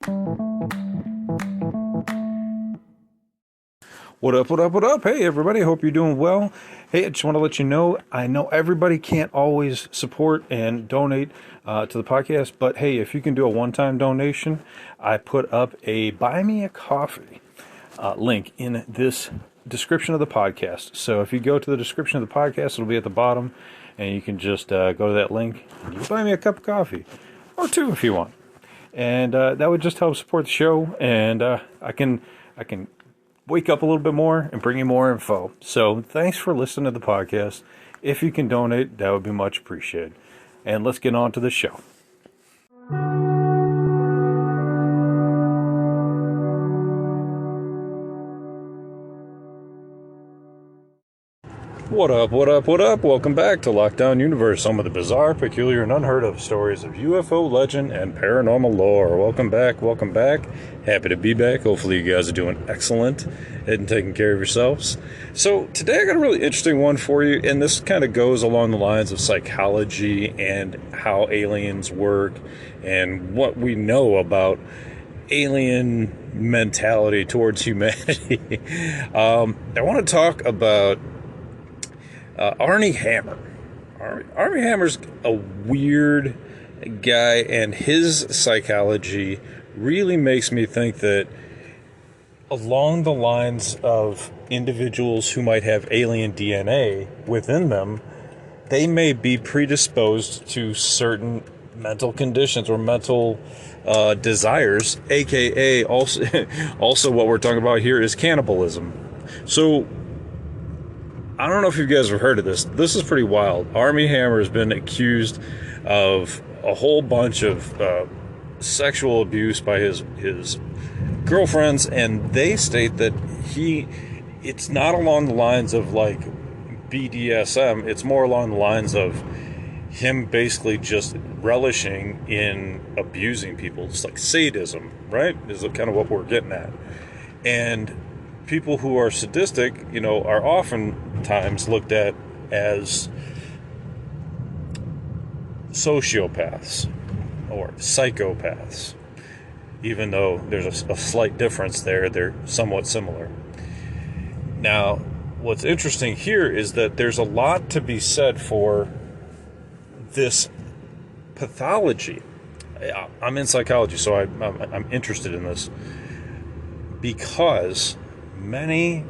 What up, what up, what up? Hey, everybody, hope you're doing well. Hey, I just want to let you know, I know everybody can't always support and donate to the podcast, but hey, if you can do a one-time donation, I put up a Buy Me a Coffee link in this description of the podcast. So if you go to the description of the podcast, it'll be at the bottom, and you can just go to that link, and you can buy me a cup of coffee, or two if you want. And that would just help support the show, and I can wake up a little bit more and bring you more info. So thanks for listening to the podcast. If you can donate, that would be much appreciated. And let's get on to the show. What up, what up, what up? Welcome back to Lockdown Universe, home of the bizarre, peculiar, and unheard of stories of UFO legend and paranormal lore. Welcome back, welcome back. Happy to be back. Hopefully you guys are doing excellent and taking care of yourselves. So today I got a really interesting one for you, and this kind of goes along the lines of psychology and how aliens work and what we know about alien mentality towards humanity. I want to talk about Armie Hammer. Armie Hammer's a weird guy, and his psychology really makes me think that along the lines of individuals who might have alien DNA within them, they may be predisposed to certain mental conditions or mental desires, aka also what we're talking about here is cannibalism. So I don't know if you guys have heard of this. This is pretty wild. Armie Hammer has been accused of a whole bunch of sexual abuse by his girlfriends, and they state that it's not along the lines of like BDSM. It's more along the lines of him basically just relishing in abusing people. It's like sadism, right? Is kind of what we're getting at. And people who are sadistic, are oftentimes looked at as sociopaths or psychopaths. Even though there's a slight difference there, they're somewhat similar. Now, what's interesting here is that there's a lot to be said for this pathology. I'm in psychology, so I'm interested in this because many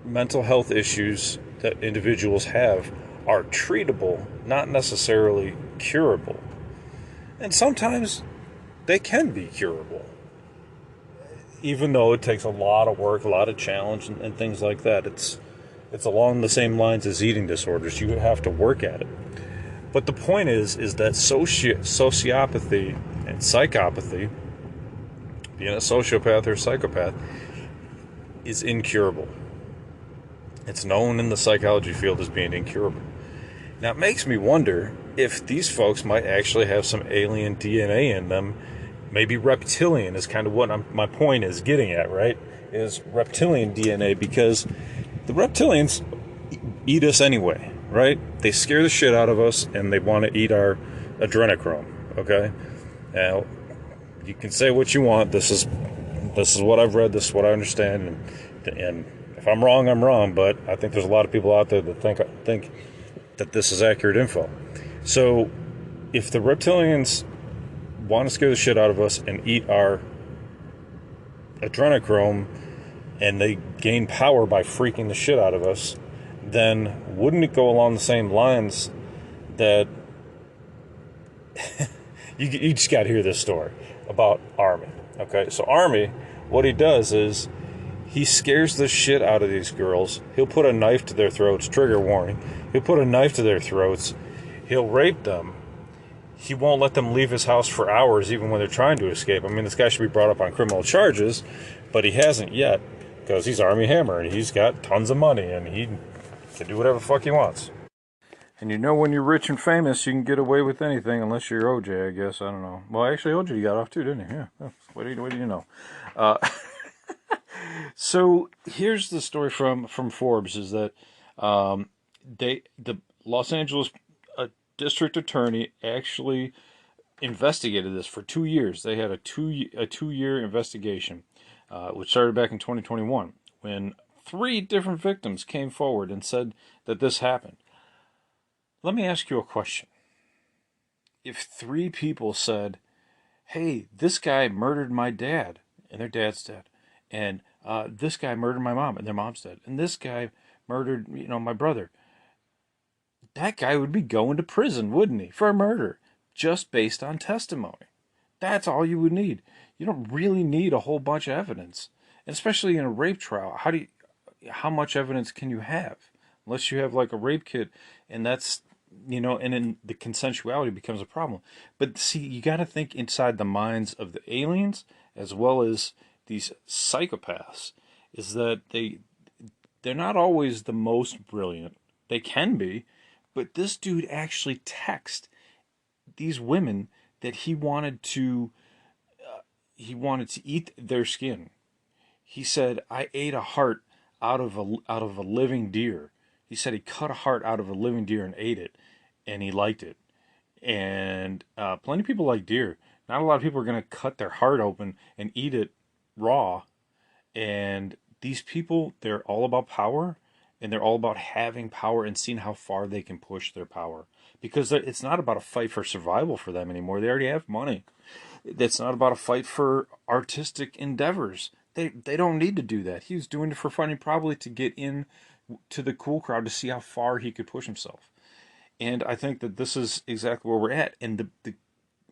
mental health issues that individuals have are treatable, not necessarily curable. And sometimes they can be curable, even though it takes a lot of work, a lot of challenge, and things like that. It's along the same lines as eating disorders. You have to work at it. But the point is that sociopathy and psychopathy, being a sociopath or psychopath, is incurable. It's known in the psychology field as being incurable. Now, it makes me wonder if these folks might actually have some alien DNA in them. Maybe reptilian is kind of what my point is getting at, right? Is reptilian DNA, because the reptilians eat us anyway, right? They scare the shit out of us, and they want to eat our adrenochrome, okay? Now, you can say what you want. This is what I've read. This is what I understand. And if I'm wrong, I'm wrong. But I think there's a lot of people out there that think that this is accurate info. So if the reptilians want to scare the shit out of us and eat our adrenochrome, and they gain power by freaking the shit out of us, then wouldn't it go along the same lines that you just got to hear this story about Armie. Okay, so Armie, what he does is he scares the shit out of these girls. He'll put a knife to their throats, trigger warning. He'll put a knife to their throats. He'll rape them. He won't let them leave his house for hours, even when they're trying to escape. I mean, this guy should be brought up on criminal charges, but he hasn't yet, because he's Armie Hammer, and he's got tons of money, and he can do whatever the fuck he wants. And when you're rich and famous, you can get away with anything, unless you're OJ, I guess. I don't know. Well, actually, OJ got off too, didn't he? Yeah. What do you know? So here's the story from Forbes, is that the Los Angeles district attorney actually investigated this for 2 years. They had a 2 year investigation, which started back in 2021, when 3 different victims came forward and said that this happened. Let me ask you a question. If 3 people said, "Hey, this guy murdered my dad," and their dad's dead, and this guy murdered my mom, and their mom's dead, and this guy murdered, my brother, that guy would be going to prison, wouldn't he, for a murder, just based on testimony. That's all you would need. You don't really need a whole bunch of evidence, and especially in a rape trial. How much evidence can you have? Unless you have like a rape kit, and that's, and then the consensuality becomes a problem. But see, you got to think inside the minds of the aliens as well as these psychopaths, is that they're not always the most brilliant. They can be, but this dude actually texted these women that he wanted to eat their skin. He said, "I ate a heart out of a living deer." He said he cut a heart out of a living deer and ate it, and he liked it. And plenty of people like deer. Not a lot of people are going to cut their heart open and eat it raw. And these people, they're all about power, and they're all about having power and seeing how far they can push their power. Because it's not about a fight for survival for them anymore. They already have money. It's not about a fight for artistic endeavors. They don't need to do that. He was doing it for fun, probably to get in to the cool crowd to see how far he could push himself. And I think that this is exactly where we're at. And the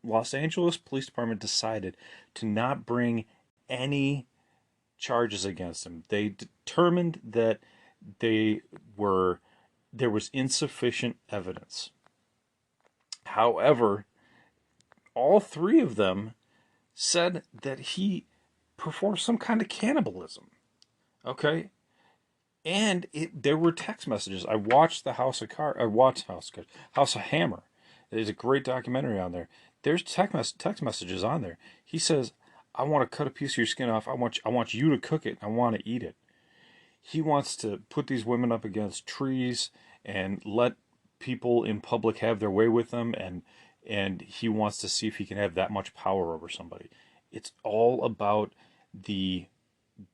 Los Angeles Police Department decided to not bring any charges against him. They determined that there was insufficient evidence. However, all 3 of them said that he performed some kind of cannibalism. Okay, and there were text messages. I watched the House of Cards. I watched House of Hammer. There's a great documentary on there. There's text messages on there. He says, "I want to cut a piece of your skin off. I want you to cook it. I want to eat it." He wants to put these women up against trees and let people in public have their way with them, and he wants to see if he can have that much power over somebody. It's all about the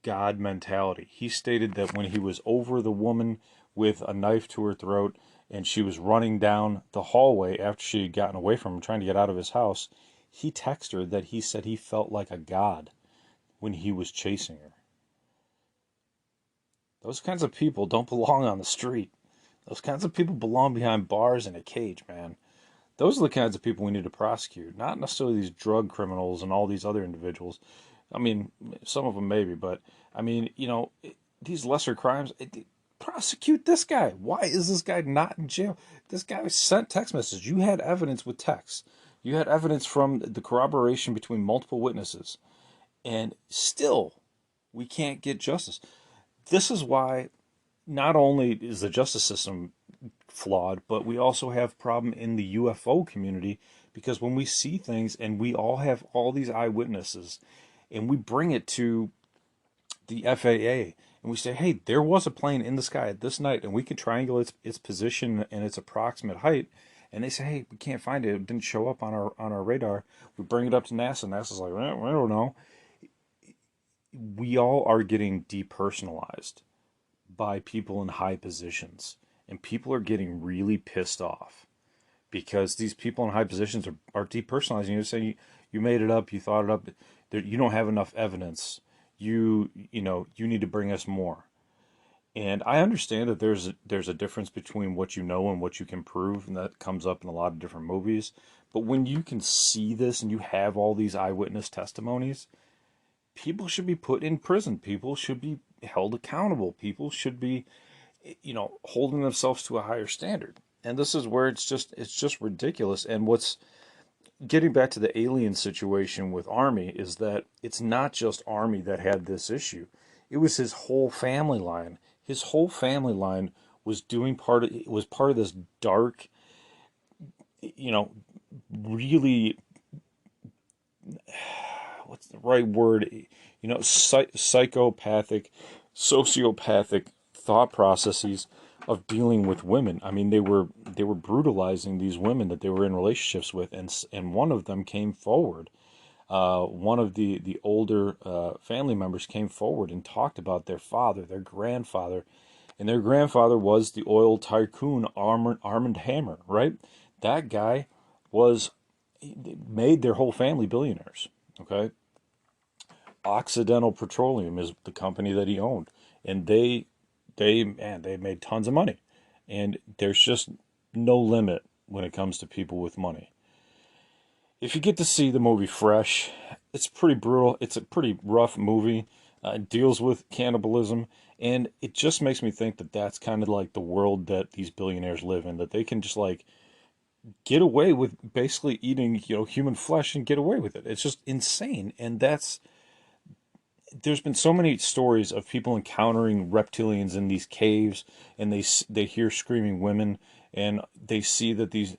God mentality. He stated that when he was over the woman with a knife to her throat and she was running down the hallway after she had gotten away from him, trying to get out of his house, he texted her that he said he felt like a god when he was chasing her. Those kinds of people don't belong on the street. Those kinds of people belong behind bars in a cage, man. Those are the kinds of people we need to prosecute, not necessarily these drug criminals and all these other individuals. I mean, some of them maybe, but I mean, these lesser crimes, prosecute this guy. Why is this guy not in jail? This guy sent text messages. You had evidence with text. You had evidence from the corroboration between multiple witnesses. And still, we can't get justice. This is why not only is the justice system flawed, but we also have problem in the UFO community, because when we see things and we all have all these eyewitnesses and we bring it to the FAA and we say, "Hey, there was a plane in the sky at this night," and we can triangulate its position and its approximate height, and they say, "Hey, we can't find it. It didn't show up on our radar." We bring it up to NASA. NASA's like, "I don't know." We all are getting depersonalized by people in high positions, and people are getting really pissed off because these people in high positions are depersonalizing you, saying you made it up, you thought it up, you don't have enough evidence, you need to bring us more. And I understand that there's a difference between what you know and what you can prove, and that comes up in a lot of different movies. But when you can see this and you have all these eyewitness testimonies, people should be put in prison. People should be held accountable. People should be, holding themselves to a higher standard. And this is where it's just ridiculous. And what's getting back to the alien situation with Armie is that it's not just Armie that had this issue. It was his whole family line. His whole family line was part of this dark, really, what's the right word? Psychopathic, sociopathic thought processes of dealing with women. I mean, they were brutalizing these women that they were in relationships with, and one of them came forward. One of the older family members came forward and talked about their father, their grandfather, and their grandfather was the oil tycoon Armand Hammer, right? That guy was made their whole family billionaires. Okay, Occidental Petroleum is the company that he owned, and they made tons of money, and there's just no limit when it comes to people with money. If you get to see the movie Fresh, it's pretty brutal. It's a pretty rough movie. It deals with cannibalism, and it just makes me think that that's kind of like the world that these billionaires live in. That they can just like get away with basically eating, human flesh and get away with it. It's just insane, and there's been so many stories of people encountering reptilians in these caves, and they hear screaming women, and they see that these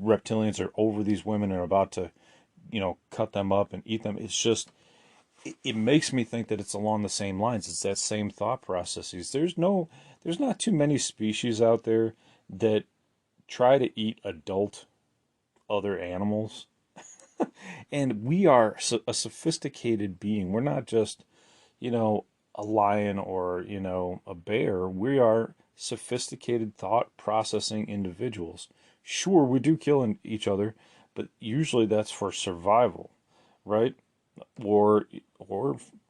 reptilians are over these women and are about to, cut them up and eat them. It's just it makes me think that it's along the same lines. It's that same thought processes. There's not too many species out there that try to eat adult other animals. And we are a sophisticated being. We're not just, a lion or, a bear. We are sophisticated thought processing individuals. Sure, we do kill each other, but usually that's for survival, right? Or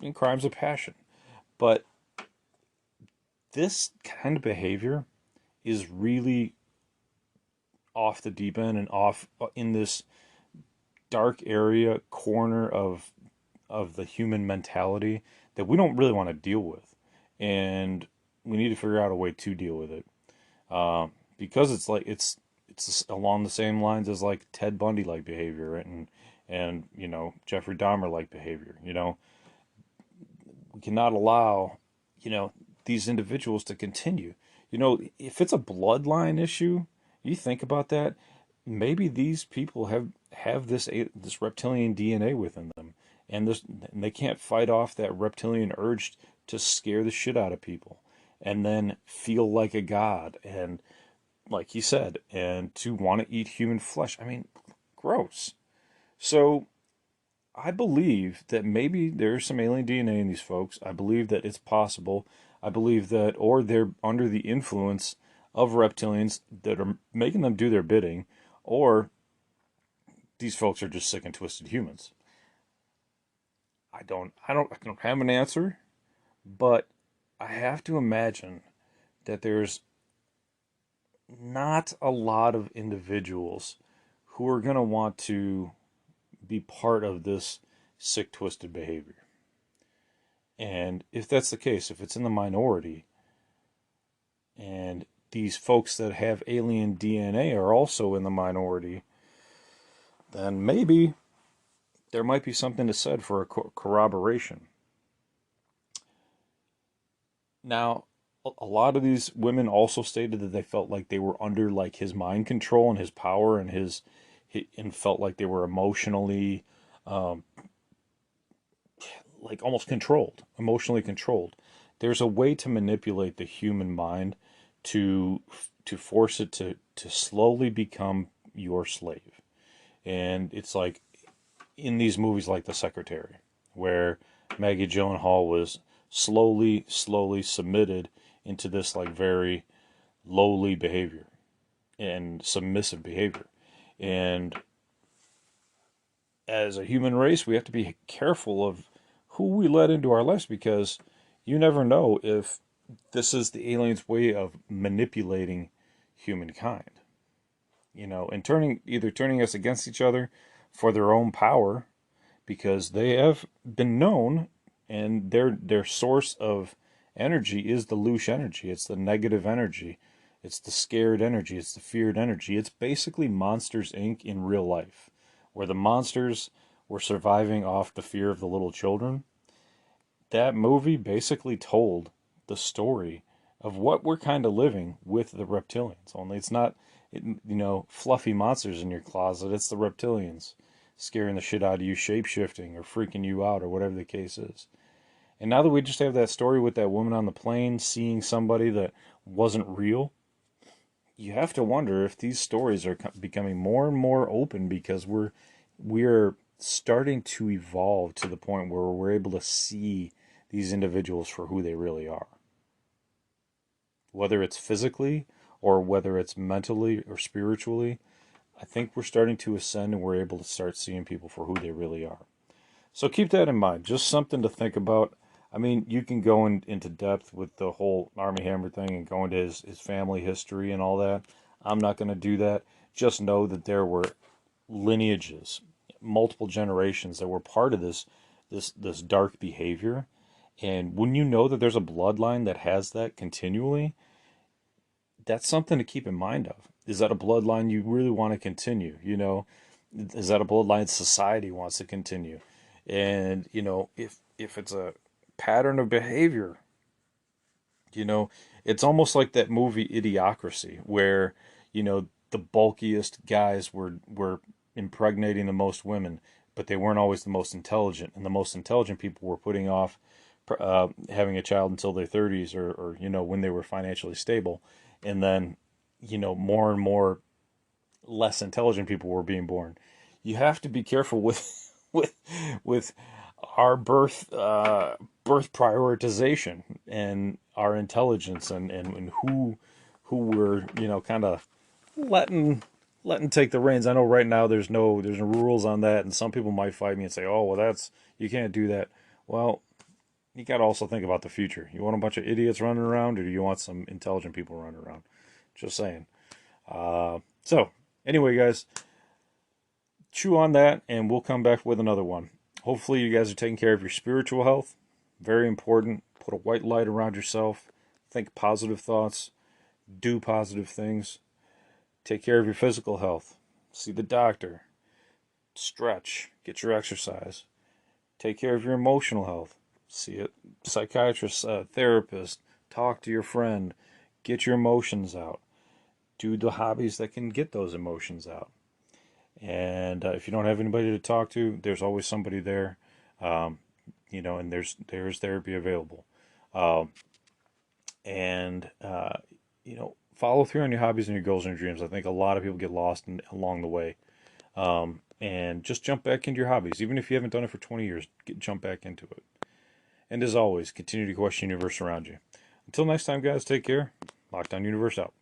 in crimes of passion. But this kind of behavior is really off the deep end and off in this dark area corner of the human mentality that we don't really want to deal with, and we need to figure out a way to deal with it. Because it's like it's along the same lines as like Ted Bundy like behavior and Jeffrey Dahmer like behavior. We cannot allow these individuals to continue. If it's a bloodline issue, you think about that. Maybe these people have this reptilian DNA within them, and they can't fight off that reptilian urge to scare the shit out of people, and then feel like a god, and like he said, and to want to eat human flesh. I mean, gross. So I believe that maybe there's some alien DNA in these folks. I believe that it's possible. I believe that, or they're under the influence of reptilians that are making them do their bidding, or these folks are just sick and twisted humans. I don't have an answer, but I have to imagine that there's not a lot of individuals who are going to want to be part of this sick, twisted behavior. And if that's the case, if it's in the minority, and these folks that have alien DNA are also in the minority, then maybe there might be something to said for a corroboration. Now, a lot of these women also stated that they felt like they were under like his mind control and his power and and felt like they were emotionally, um, like almost controlled, emotionally controlled. There's a way to manipulate the human mind to force it to slowly become your slave. And it's like in these movies like The Secretary, where Maggie Gyllenhaal was slowly submitted into this like very lowly behavior and submissive behavior. And as a human race, we have to be careful of who we let into our lives, because you never know if this is the aliens' way of manipulating humankind, and turning us against each other for their own power, because they have been known, and their source of energy is the louche energy. It's the negative energy. It's the scared energy. It's the feared energy. It's basically Monsters Inc. in real life, where the monsters were surviving off the fear of the little children. That movie basically told the story of what we're kind of living with the reptilians. Only it's not, fluffy monsters in your closet. It's the reptilians scaring the shit out of you, shape-shifting or freaking you out or whatever the case is. And now that we just have that story with that woman on the plane seeing somebody that wasn't real, you have to wonder if these stories are becoming more and more open because we're starting to evolve to the point where we're able to see these individuals for who they really are, whether it's physically or whether it's mentally or spiritually. I think we're starting to ascend and we're able to start seeing people for who they really are. So keep that in mind. Just something to think about. I mean, you can go into depth with the whole Armie Hammer thing and go into his family history and all that. I'm not going to do that. Just know that there were lineages, multiple generations that were part of this dark behavior. And when you know that there's a bloodline that has that continually, that's something to keep in mind of. Is that a bloodline you really want to continue? You know, is that a bloodline society wants to continue? And you know, if it's a pattern of behavior, you know, it's almost like that movie Idiocracy, where you know the bulkiest guys were impregnating the most women, but they weren't always the most intelligent, and the most intelligent people were putting off having a child until their 30s, or you know when they were financially stable, and then you know more and more less intelligent people were being born. You have to be careful with with with our birth prioritization and our intelligence, and who we're you know kind of letting take the reins. I know right now there's no rules on that, and some people might fight me and say, oh well, that's, you can't do that. Well, you got to also think about the future. You want a bunch of idiots running around, or do you want some intelligent people running around? Just saying. So anyway, guys, chew on that, and we'll come back with another one. Hopefully, you guys are taking care of your spiritual health. Very important. Put a white light around yourself. Think positive thoughts. Do positive things. Take care of your physical health. See the doctor. Stretch. Get your exercise. Take care of your emotional health. See a psychiatrist, therapist. Talk to your friend. Get your emotions out. Do the hobbies that can get those emotions out. And if you don't have anybody to talk to, there's always somebody there, you know, and there's therapy available. Um, and you know, follow through on your hobbies and your goals and your dreams. I think a lot of people get lost along the way. And just jump back into your hobbies, even if you haven't done it for 20 years. Jump back into it. And as always, continue to question the universe around you. Until next time, guys, take care. Lockdown Universe out.